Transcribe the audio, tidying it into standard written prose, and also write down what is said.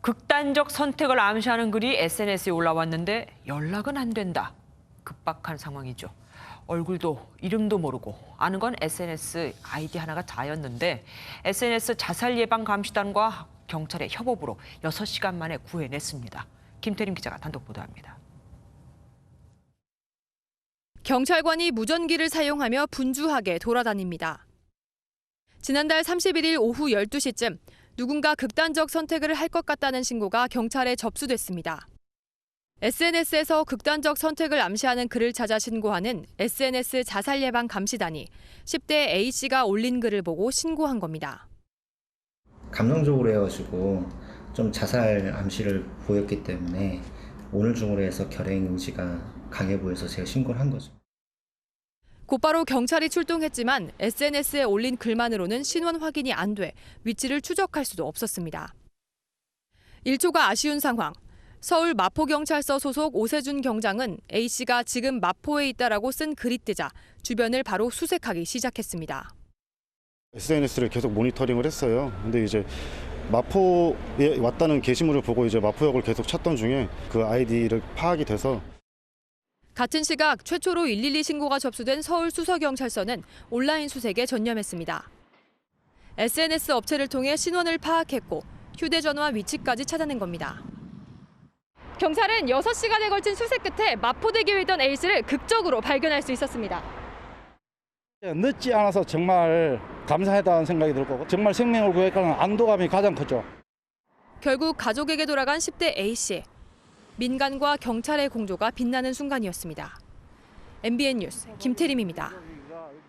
극단적 선택을 암시하는 글이 SNS에 올라왔는데 연락은 안 된다. 급박한 상황이죠. 얼굴도 이름도 모르고 아는 건 SNS 아이디 하나가 다였는데 SNS 자살 예방 감시단과 경찰의 협업으로 6시간 만에 구해냈습니다. 김태림 기자가 단독 보도합니다. 경찰관이 무전기를 사용하며 분주하게 돌아다닙니다. 지난달 31일 오후 12시쯤 누군가 극단적 선택을 할 것 같다는 신고가 경찰에 접수됐습니다. SNS에서 극단적 선택을 암시하는 글을 찾아 신고하는 SNS 자살 예방 감시단이 10대 A씨가 올린 글을 보고 신고한 겁니다. 감정적으로 해가지고 좀 자살 암시를 보였기 때문에 오늘 중으로 해서 결행 의지가 강해 보여서 제가 신고를 한 거죠. 곧바로 경찰이 출동했지만 SNS에 올린 글만으로는 신원 확인이 안 돼 위치를 추적할 수도 없었습니다. 1초가 아쉬운 상황. 서울 마포경찰서 소속 오세준 경장은 A씨가 지금 마포에 있다라고 쓴 글이 뜨자 주변을 바로 수색하기 시작했습니다. SNS를 계속 모니터링을 했어요. 근데 이제 마포에 왔다는 게시물을 보고 이제 마포역을 계속 찾던 중에 그 아이디를 파악이 돼서 같은 시각 최초로 112 신고가 접수된 서울 수서경찰서는 온라인 수색에 전념했습니다. SNS 업체를 통해 신원을 파악했고 휴대전화 위치까지 찾아낸 겁니다. 경찰은 6시간에 걸친 수색 끝에 마포대교에 있던 A씨를 극적으로 발견할 수 있었습니다. 늦지 않아서 정말 감사하다는 생각이 들고 정말 생명을 구했다는 안도감이 가장 컸죠. 결국 가족에게 돌아간 10대 A씨. 민간과 경찰의 공조가 빛나는 순간이었습니다. MBN 뉴스 김태림입니다.